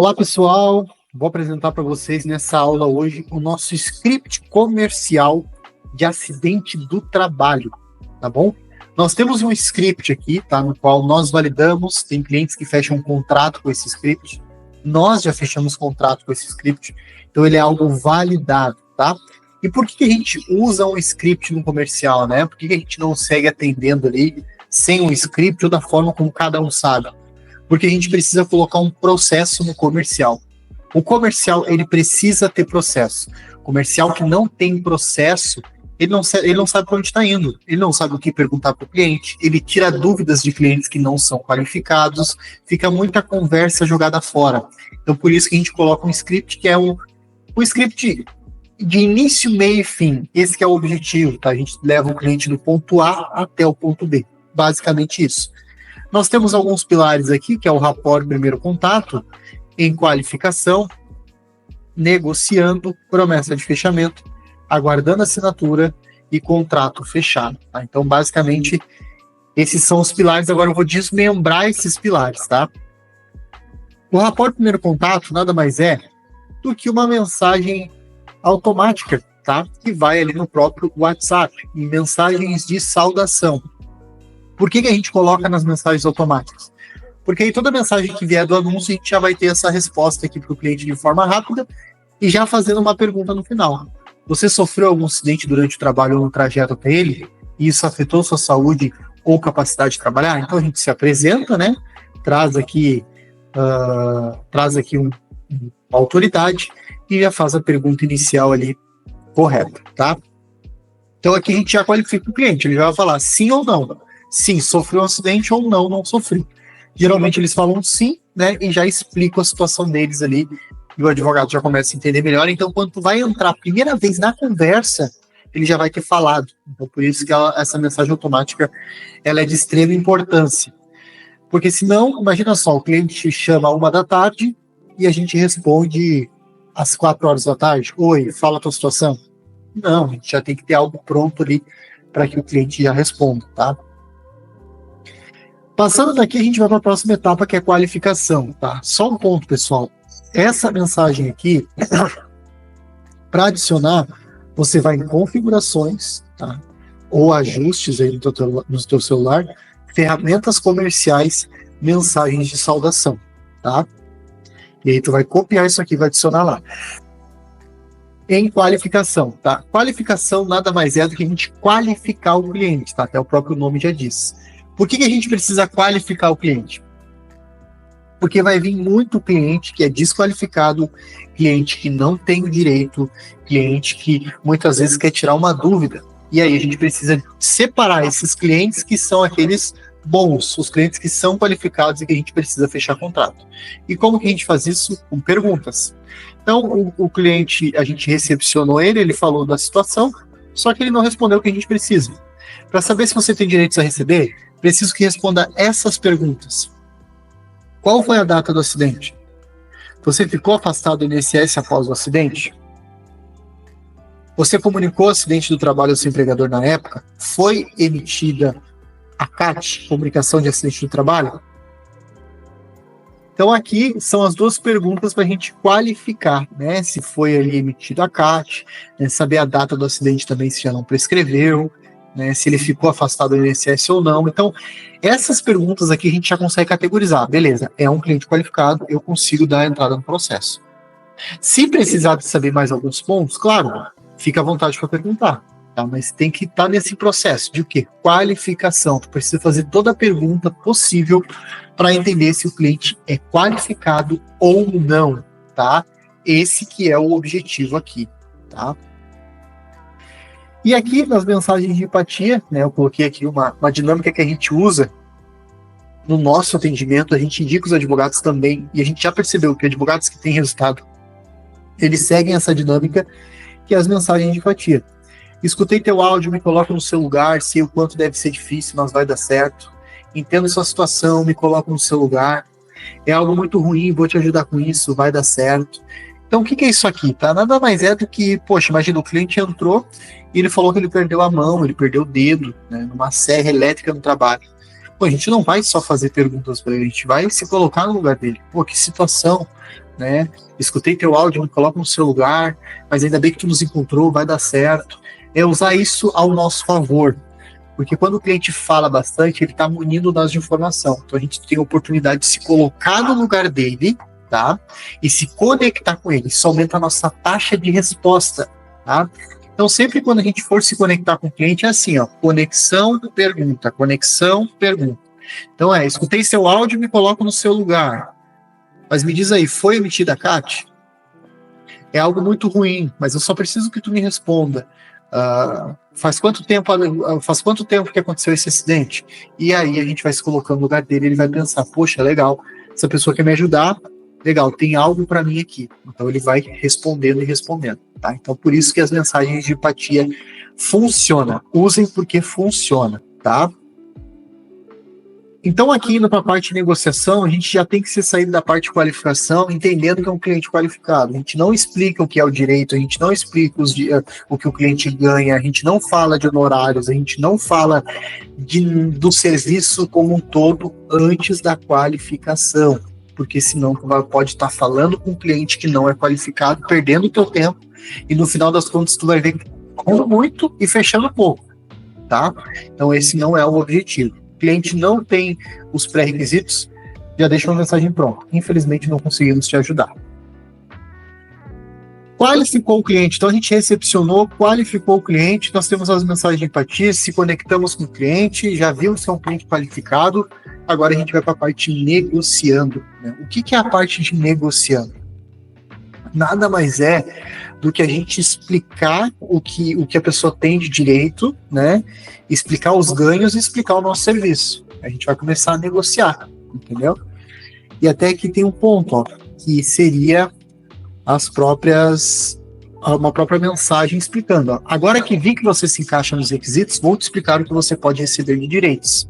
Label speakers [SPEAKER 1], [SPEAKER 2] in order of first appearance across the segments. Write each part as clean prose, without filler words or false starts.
[SPEAKER 1] Olá pessoal, vou apresentar para vocês nessa aula hoje o nosso script comercial de acidente do trabalho, tá bom? Nós temos um script aqui, tá, no qual nós validamos, tem clientes que fecham um contrato com esse script, nós já fechamos contrato com esse script, então ele é algo validado, tá? E por que a gente usa um script no comercial, né? Por que a gente não segue atendendo ali sem um script ou da forma como cada um sabe? Porque a gente precisa colocar um processo no comercial. O comercial, ele precisa ter processo. Comercial que não tem processo, ele não sabe para onde está indo, ele não sabe o que perguntar para o cliente, ele tira dúvidas de clientes que não são qualificados, fica muita conversa jogada fora. Então, por isso que a gente coloca um script que é um script de início, meio e fim. Esse que é o objetivo, tá? A gente leva o cliente do ponto A até o ponto B. Basicamente isso. Nós temos alguns pilares aqui, que é o rapport primeiro contato, em qualificação, negociando, promessa de fechamento, aguardando assinatura e contrato fechado. Tá? Então, basicamente, esses são os pilares. Agora eu vou desmembrar esses pilares, tá? O rapport primeiro contato nada mais é do que uma mensagem automática, tá? Que vai ali no próprio WhatsApp, em mensagens de saudação. Por que a gente coloca nas mensagens automáticas? Porque aí toda mensagem que vier do anúncio, a gente já vai ter essa resposta aqui para o cliente de forma rápida e já fazendo uma pergunta no final. Você sofreu algum acidente durante o trabalho ou no trajeto até ele? E isso afetou sua saúde ou capacidade de trabalhar? Então a gente se apresenta, né? Traz aqui uma autoridade e já faz a pergunta inicial ali correta, tá? Então aqui a gente já qualifica o cliente, ele já vai falar sim ou não. Sim, sofreu um acidente ou não, não sofri. Geralmente eles falam sim, né, e já explicam a situação deles ali, e o advogado já começa a entender melhor. Então, quando tu vai entrar a primeira vez na conversa, ele já vai ter falado. Então, por isso que essa mensagem automática, ela é de extrema importância. Porque senão, imagina só, o cliente chama às 13h e a gente responde às 16h. Oi, fala a tua situação. Não, a gente já tem que ter algo pronto ali para que o cliente já responda, tá? Passando daqui, a gente vai para a próxima etapa, que é a qualificação, tá? Só um ponto, pessoal. Essa mensagem aqui, para adicionar, você vai em configurações, tá? Ou ajustes aí no teu celular, ferramentas comerciais, mensagens de saudação, tá? E aí tu vai copiar isso aqui e vai adicionar lá. Em qualificação, tá? Qualificação nada mais é do que a gente qualificar o cliente, tá? Até o próprio nome já diz. Por que a gente precisa qualificar o cliente? Porque vai vir muito cliente que é desqualificado, cliente que não tem o direito, cliente que muitas vezes quer tirar uma dúvida. E aí a gente precisa separar esses clientes que são aqueles bons, os clientes que são qualificados e que a gente precisa fechar contrato. E como que a gente faz isso? Com perguntas. Então, o cliente, a gente recepcionou ele falou da situação, só que ele não respondeu o que a gente precisa. Para saber se você tem direitos a receber, preciso que responda essas perguntas. Qual foi a data do acidente? Você ficou afastado do INSS após o acidente? Você comunicou o acidente do trabalho ao seu empregador na época? Foi emitida a CAT, Comunicação de Acidente do Trabalho? Então aqui são as duas perguntas para a gente qualificar, né? Se foi ali emitido a CAT, né? Saber a data do acidente também, se já não prescreveu, né, se ele ficou afastado do INSS ou não. Então, essas perguntas aqui a gente já consegue categorizar. Beleza, é um cliente qualificado, eu consigo dar a entrada no processo. Se precisar de saber mais alguns pontos, claro, fica à vontade para perguntar, tá? Mas tem que estar nesse processo de o quê? Qualificação. Tu precisa fazer toda a pergunta possível para entender se o cliente é qualificado ou não, tá? Esse que é o objetivo aqui, tá? E aqui nas mensagens de empatia, né, eu coloquei aqui uma dinâmica que a gente usa no nosso atendimento, a gente indica os advogados também, e a gente já percebeu que advogados que têm resultado, eles seguem essa dinâmica, que é as mensagens de empatia. Escutei teu áudio, me coloca no seu lugar, sei o quanto deve ser difícil, mas vai dar certo. Entendo sua situação, me coloca no seu lugar. É algo muito ruim, vou te ajudar com isso, vai dar certo. Então, o que é isso aqui, tá? Nada mais é do que, poxa, imagina, o cliente entrou e ele falou que ele perdeu a mão, ele perdeu o dedo, né, numa serra elétrica no trabalho. Pô, a gente não vai só fazer perguntas para ele, a gente vai se colocar no lugar dele. Pô, que situação, né? Escutei teu áudio, me coloca no seu lugar, mas ainda bem que tu nos encontrou, vai dar certo. É usar isso ao nosso favor. Porque quando o cliente fala bastante, ele está munindo nós de informação. Então a gente tem a oportunidade de se colocar no lugar dele, tá? E se conectar com ele. Isso aumenta a nossa taxa de resposta, tá? Então sempre quando a gente for se conectar com o cliente, é assim, ó, conexão, pergunta, conexão, pergunta. Então escutei seu áudio e me coloco no seu lugar. Mas me diz aí, foi emitida a CAT? É algo muito ruim, mas eu só preciso que tu me responda. Faz quanto tempo que aconteceu esse acidente? E aí a gente vai se colocando no lugar dele, ele vai pensar, poxa, legal, essa pessoa quer me ajudar, legal, tem algo para mim aqui. Então ele vai respondendo e respondendo, tá? Então por isso que as mensagens de empatia funcionam. Usem porque funciona, tá? Então, aqui indo para a parte de negociação, a gente já tem que ser saído da parte de qualificação, entendendo que é um cliente qualificado. A gente não explica o que é o direito, a gente não explica o que o cliente ganha, a gente não fala de honorários, a gente não fala do serviço como um todo antes da qualificação. Porque senão tu pode estar falando com um cliente que não é qualificado, perdendo o teu tempo, e no final das contas tu vai ver ganhando muito e fechando pouco, tá? Então esse não é o objetivo. O cliente não tem os pré-requisitos, já deixa uma mensagem pronta. Infelizmente, não conseguimos te ajudar. Qualificou o cliente. Então, a gente recepcionou, qualificou o cliente, nós temos as mensagens de empatia, se conectamos com o cliente, já vimos que é um cliente qualificado, agora a gente vai para a parte de negociando, né? O que é a parte de negociando? Nada mais é do que a gente explicar o que a pessoa tem de direito, né? Explicar os ganhos e explicar o nosso serviço. A gente vai começar a negociar, entendeu? E até aqui tem um ponto, ó, que seria uma própria mensagem explicando. Ó, agora que vi que você se encaixa nos requisitos, vou te explicar o que você pode receber de direitos.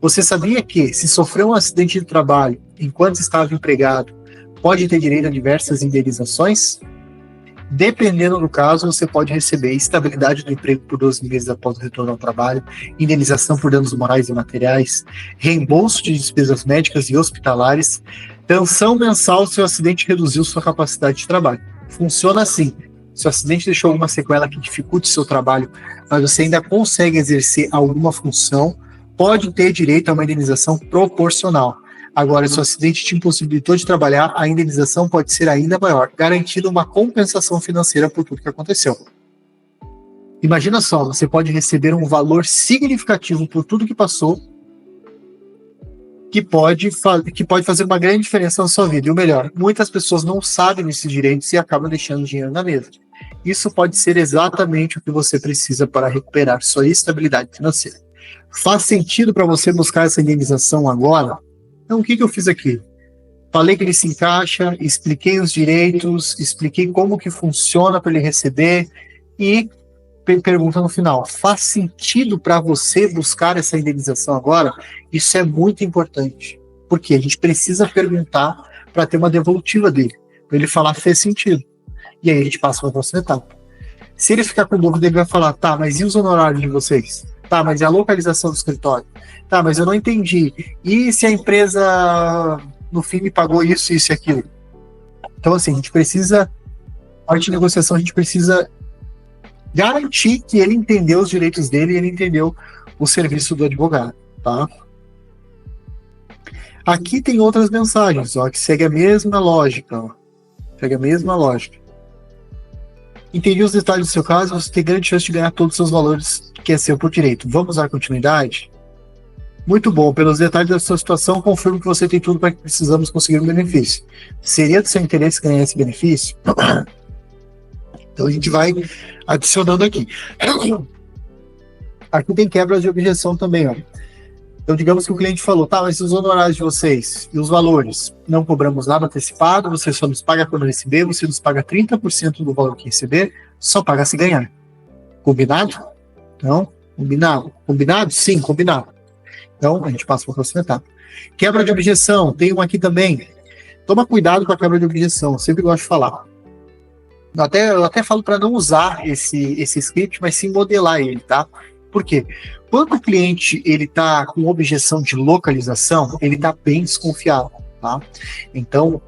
[SPEAKER 1] Você sabia que, se sofreu um acidente de trabalho enquanto estava empregado, pode ter direito a diversas indenizações? Dependendo do caso, você pode receber estabilidade do emprego por 12 meses após o retorno ao trabalho, indenização por danos morais e materiais, reembolso de despesas médicas e hospitalares, pensão mensal se o acidente reduziu sua capacidade de trabalho. Funciona assim. Se o acidente deixou alguma sequela que dificulte seu trabalho, mas você ainda consegue exercer alguma função, pode ter direito a uma indenização proporcional. Agora, se o acidente te impossibilitou de trabalhar, a indenização pode ser ainda maior, garantindo uma compensação financeira por tudo que aconteceu. Imagina só, você pode receber um valor significativo por tudo que passou, que pode fazer uma grande diferença na sua vida. E o melhor, muitas pessoas não sabem desses direitos e acabam deixando dinheiro na mesa. Isso pode ser exatamente o que você precisa para recuperar sua estabilidade financeira. Faz sentido para você buscar essa indenização agora? Então, o que eu fiz aqui? Falei que ele se encaixa, expliquei os direitos, expliquei como que funciona para ele receber e pergunta no final, faz sentido para você buscar essa indenização agora? Isso é muito importante, porque a gente precisa perguntar para ter uma devolutiva dele, para ele falar fez sentido. E aí a gente passa para a próxima etapa. Se ele ficar com dúvida, ele vai falar, tá, mas e os honorários de vocês? Tá, mas e a localização do escritório? Tá, mas eu não entendi. E se a empresa, no fim, me pagou isso, isso e aquilo? Então, assim, a gente precisa, a parte de negociação, a gente precisa garantir que ele entendeu os direitos dele e ele entendeu o serviço do advogado, tá? Aqui tem outras mensagens, ó, que segue a mesma lógica, ó. Segue a mesma lógica. Entendi os detalhes do seu caso, você tem grande chance de ganhar todos os seus valores que é seu por direito. Vamos dar continuidade? Muito bom. Pelos detalhes da sua situação, confirmo que você tem tudo para que precisamos conseguir um benefício. Seria do seu interesse ganhar esse benefício? Então a gente vai adicionando aqui. Aqui tem quebra de objeção também, ó. Então digamos que o cliente falou, tá, mas os honorários de vocês e os valores? Não cobramos nada antecipado, você só nos paga quando receber, você nos paga 30% do valor que receber, só paga se ganhar. Combinado? Não? Combinado? Combinado? Sim, combinado. Então, a gente passa para a próxima etapa. Quebra de objeção, tem uma aqui também. Toma cuidado com a quebra de objeção, eu sempre gosto de falar. Eu até falo para não usar esse script, mas sim modelar ele, tá? Por quê? Quando o cliente ele está com objeção de localização, ele está bem desconfiado, tá? Então,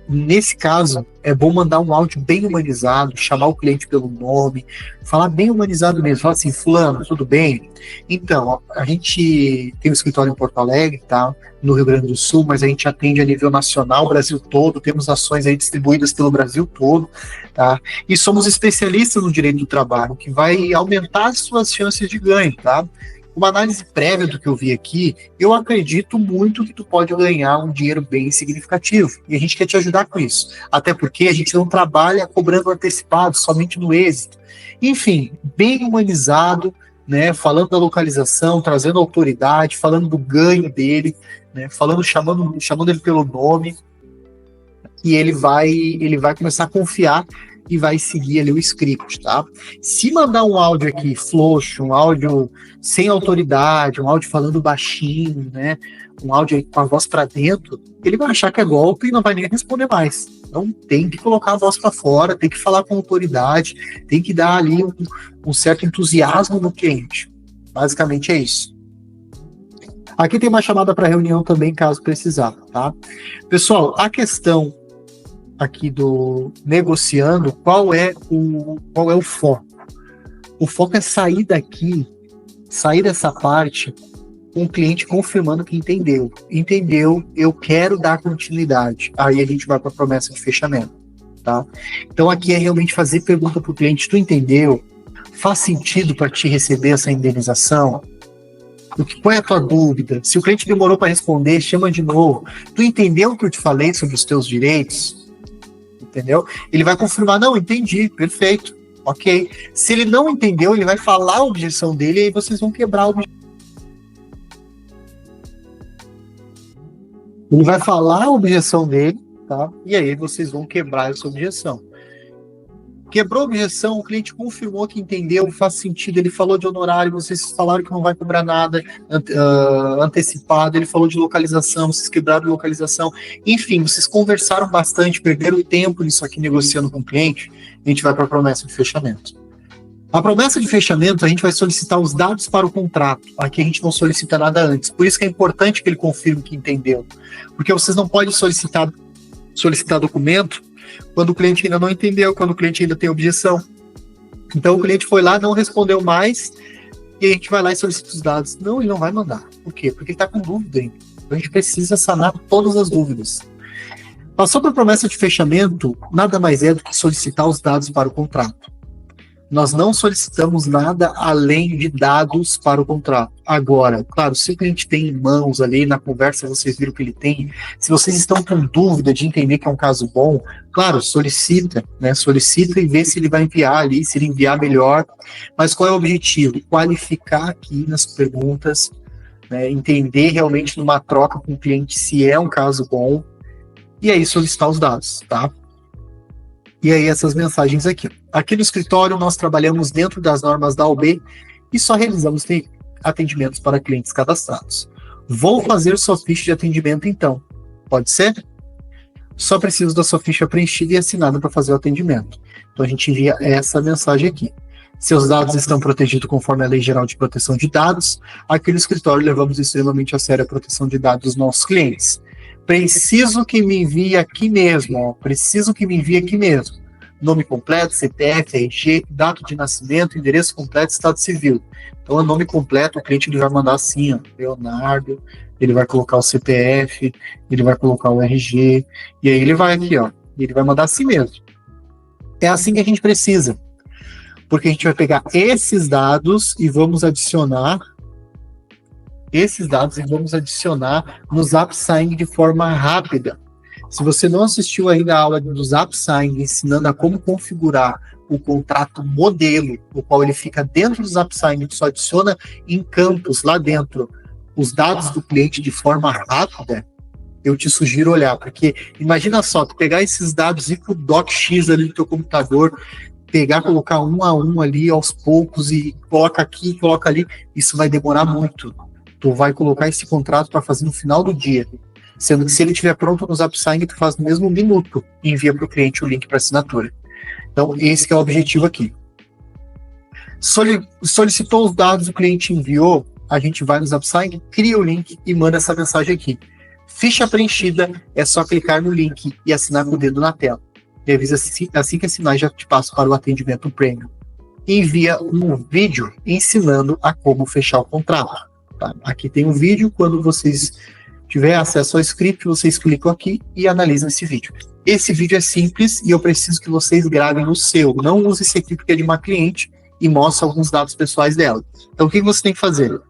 [SPEAKER 1] nesse caso, é bom mandar um áudio bem humanizado, chamar o cliente pelo nome, falar bem humanizado mesmo, falar assim, fulano, tudo bem? Então, a gente tem um escritório em Porto Alegre, tá? No Rio Grande do Sul, mas a gente atende a nível nacional, Brasil todo, temos ações aí distribuídas pelo Brasil todo, tá? E somos especialistas no direito do trabalho, que vai aumentar as suas chances de ganho, tá? Uma análise prévia do que eu vi aqui, eu acredito muito que tu pode ganhar um dinheiro bem significativo. E a gente quer te ajudar com isso. Até porque a gente não trabalha cobrando antecipado, somente no êxito. Enfim, bem humanizado, né? Falando da localização, trazendo autoridade, falando do ganho dele, né? Chamando ele pelo nome. E ele vai começar a confiar e vai seguir ali o script, tá? Se mandar um áudio aqui frouxo, um áudio sem autoridade, um áudio falando baixinho, né? Um áudio aí com a voz para dentro, ele vai achar que é golpe e não vai nem responder mais. Então tem que colocar a voz para fora, tem que falar com autoridade, tem que dar ali um certo entusiasmo no cliente. Basicamente é isso. Aqui tem uma chamada para reunião também, caso precisar, tá? Pessoal, a questão aqui do negociando, qual é o foco? O foco é sair daqui, sair dessa parte com o cliente confirmando que entendeu. Entendeu, eu quero dar continuidade. Aí a gente vai para a promessa de fechamento, tá? Então aqui é realmente fazer pergunta para o cliente, tu entendeu? Faz sentido para te receber essa indenização? Qual é a tua dúvida? Se o cliente demorou para responder, chama de novo. Tu entendeu o que eu te falei sobre os teus direitos? Entendeu? Ele vai confirmar, não, entendi, perfeito, ok. Se ele não entendeu, ele vai falar a objeção dele e aí vocês vão quebrar a objeção. Ele vai falar a objeção dele, tá? E aí vocês vão quebrar essa objeção. Quebrou a objeção, o cliente confirmou que entendeu, faz sentido, ele falou de honorário, vocês falaram que não vai cobrar nada antecipado, ele falou de localização, vocês quebraram localização, enfim, vocês conversaram bastante, perderam tempo nisso aqui negociando com o cliente, a gente vai para a promessa de fechamento. A promessa de fechamento, a gente vai solicitar os dados para o contrato, aqui a gente não solicita nada antes, por isso que é importante que ele confirme que entendeu, porque vocês não podem solicitar documento quando o cliente ainda não entendeu, quando o cliente ainda tem objeção. Então o cliente foi lá, não respondeu mais, e a gente vai lá e solicita os dados. Não, ele não vai mandar. Por quê? Porque ele está com dúvida ainda. Então a gente precisa sanar todas as dúvidas. Passou para a promessa de fechamento, nada mais é do que solicitar os dados para o contrato. Nós não solicitamos nada além de dados para o contrato. Agora, claro, se o cliente tem em mãos ali, na conversa vocês viram que ele tem, se vocês estão com dúvida de entender que é um caso bom, claro, solicita, né? Solicita e vê se ele vai enviar ali, se ele enviar melhor. Mas qual é o objetivo? Qualificar aqui nas perguntas, né? Entender realmente numa troca com o cliente se é um caso bom, e aí solicitar os dados, tá? E aí essas mensagens aqui. Aqui no escritório nós trabalhamos dentro das normas da OAB e só realizamos atendimentos para clientes cadastrados. Vou fazer sua ficha de atendimento então. Pode ser? Só preciso da sua ficha preenchida e assinada para fazer o atendimento. Então a gente envia essa mensagem aqui. Seus dados estão protegidos conforme a Lei Geral de Proteção de Dados. Aqui no escritório levamos extremamente a sério a proteção de dados dos nossos clientes. Preciso que me envie aqui mesmo, ó. Preciso que me envie aqui mesmo. Nome completo, CPF, RG, data de nascimento, endereço completo, estado civil. Então, o nome completo, o cliente ele vai mandar assim, ó, Leonardo, ele vai colocar o CPF, ele vai colocar o RG, e aí ele vai aqui, ó, ele vai mandar assim mesmo. É assim que a gente precisa, porque a gente vai pegar esses dados e vamos adicionar no ZapSign de forma rápida. Se você não assistiu ainda a aula do ZapSign ensinando a como configurar o contrato modelo, o qual ele fica dentro do ZapSign, ele só adiciona em campos lá dentro os dados do cliente de forma rápida, eu te sugiro olhar, porque imagina só, tu pegar esses dados e ir pro DocX ali do teu computador, pegar, colocar um a um ali aos poucos e coloca aqui, coloca ali, isso vai demorar muito. Tu vai colocar esse contrato para fazer no final do dia. Sendo que se ele estiver pronto no ZapSign, tu faz no mesmo minuto e envia para o cliente o link para assinatura. Então, esse que é o objetivo aqui. Solicitou os dados, o cliente enviou, a gente vai no ZapSign, cria o link e manda essa mensagem aqui. Ficha preenchida, é só clicar no link e assinar com o dedo na tela. E avisa assim que assinar, já te passo para o atendimento premium. Envia um vídeo ensinando a como fechar o contrato. Tá? Aqui tem um vídeo, quando vocês tiverem acesso ao script, vocês clicam aqui e analisam esse vídeo. Esse vídeo é simples e eu preciso que vocês gravem no seu. Não use esse aqui porque é de uma cliente e mostra alguns dados pessoais dela. Então o que você tem que fazer?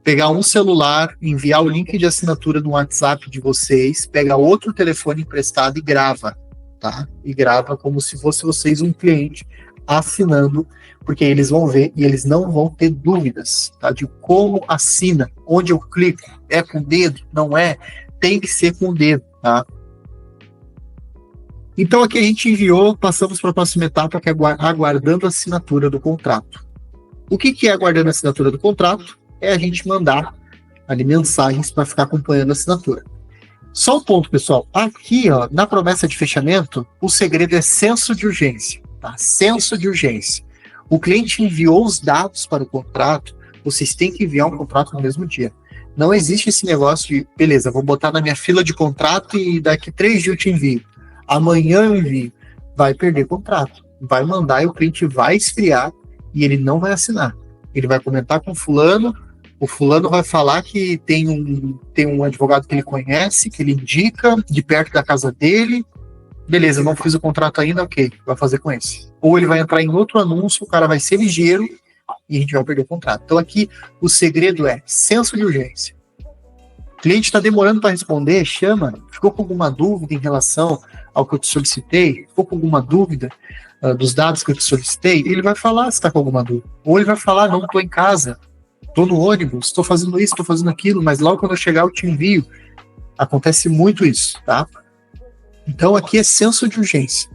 [SPEAKER 1] Pegar um celular, enviar o link de assinatura no WhatsApp de vocês, pegar outro telefone emprestado e grava, tá? E grava como se fosse vocês um cliente assinando, porque eles vão ver e eles não vão ter dúvidas, tá? De como assina, onde eu clico, é com o dedo, não é? Tem que ser com o dedo, tá? Então aqui a gente enviou, passamos para a próxima etapa, que é aguardando a assinatura do contrato. O que é aguardando a assinatura do contrato? É a gente mandar ali mensagens para ficar acompanhando a assinatura. Só um ponto, pessoal. Aqui, ó, na promessa de fechamento, o segredo é senso de urgência. Tá? Senso de urgência. O cliente enviou os dados para o contrato, vocês têm que enviar um contrato no mesmo dia. Não existe esse negócio de, beleza, vou botar na minha fila de contrato e daqui 3 dias eu te envio. Amanhã eu envio. Vai perder contrato. Vai mandar e o cliente vai esfriar e ele não vai assinar. Ele vai comentar com o fulano vai falar que tem um advogado que ele conhece, que ele indica, de perto da casa dele. Beleza, não fiz o contrato ainda, ok, vai fazer com esse. Ou ele vai entrar em outro anúncio, o cara vai ser ligeiro e a gente vai perder o contrato. Então aqui o segredo é senso de urgência. O cliente está demorando para responder, chama, ficou com alguma dúvida em relação ao que eu te solicitei, ficou com alguma dúvida dos dados que eu te solicitei, ele vai falar se está com alguma dúvida. Ou ele vai falar, não, estou em casa, estou no ônibus, estou fazendo isso, estou fazendo aquilo, mas logo quando eu chegar eu te envio. Acontece muito isso, tá? Então aqui é senso de urgência.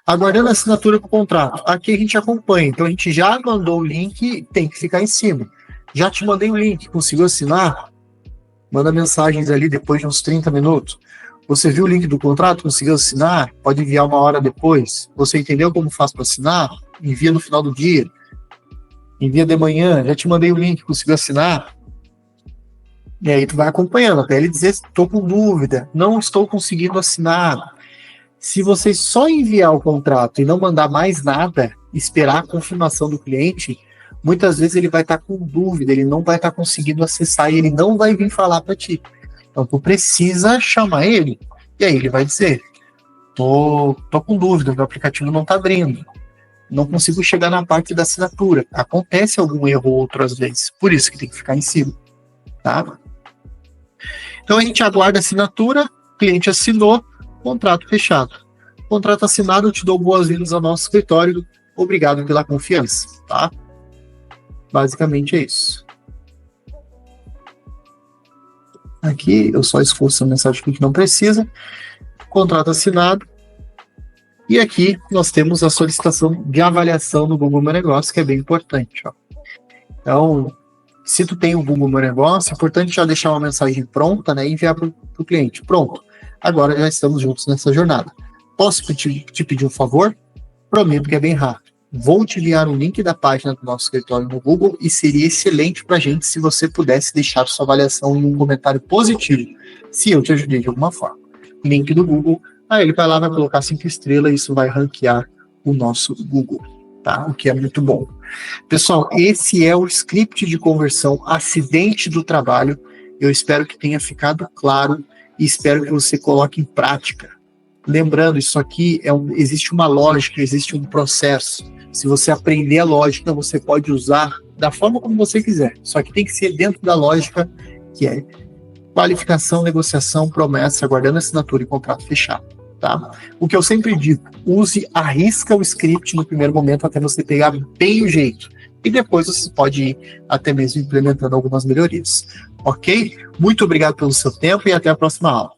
[SPEAKER 1] Aguardando a assinatura do contrato. Aqui a gente acompanha. Então a gente já mandou o link, tem que ficar em cima. Já te mandei o link, conseguiu assinar? Manda mensagens ali depois de uns 30 minutos. Você viu o link do contrato, conseguiu assinar? Pode enviar 1 hora depois. Você entendeu como faz para assinar? Envia no final do dia. Envia de manhã. Já te mandei o link, conseguiu assinar? E aí tu vai acompanhando, até ele dizer, estou com dúvida, não estou conseguindo assinar. Se você só enviar o contrato e não mandar mais nada, esperar a confirmação do cliente, muitas vezes ele vai estar com dúvida, ele não vai estar conseguindo acessar e ele não vai vir falar para ti. Então tu precisa chamar ele, e aí ele vai dizer, tô com dúvida, meu aplicativo não está abrindo, não consigo chegar na parte da assinatura. Acontece algum erro outras vezes, por isso que tem que ficar em cima, tá? Então a gente aguarda a assinatura, cliente assinou, contrato fechado. Contrato assinado, eu te dou boas-vindas ao nosso escritório. Obrigado pela confiança, tá? Basicamente é isso. Aqui eu só esforço a mensagem que não precisa. Contrato assinado. E aqui nós temos a solicitação de avaliação no Google Meu Negócio, que é bem importante, ó. Então, se tu tem o Google Meu Negócio, é importante já deixar uma mensagem pronta, né, e enviar para o cliente. Pronto, agora já estamos juntos nessa jornada. Posso te pedir um favor? Prometo que é bem rápido. Vou te enviar o link da página do nosso escritório no Google e seria excelente para a gente se você pudesse deixar sua avaliação em um comentário positivo, se eu te ajudei de alguma forma. Link do Google, aí ele vai lá, vai colocar 5 estrelas e isso vai ranquear o nosso Google, tá? O que é muito bom. Pessoal, esse é o script de conversão acidente do trabalho. Eu espero que tenha ficado claro e espero que você coloque em prática. Lembrando, isso aqui existe uma lógica, existe um processo. Se você aprender a lógica, você pode usar da forma como você quiser. Só que tem que ser dentro da lógica que é qualificação, negociação, promessa, aguardando assinatura e contrato fechado. Tá? O que eu sempre digo, arrisca o script no primeiro momento até você pegar bem o jeito. E depois você pode ir até mesmo implementando algumas melhorias. Ok? Muito obrigado pelo seu tempo e até a próxima aula.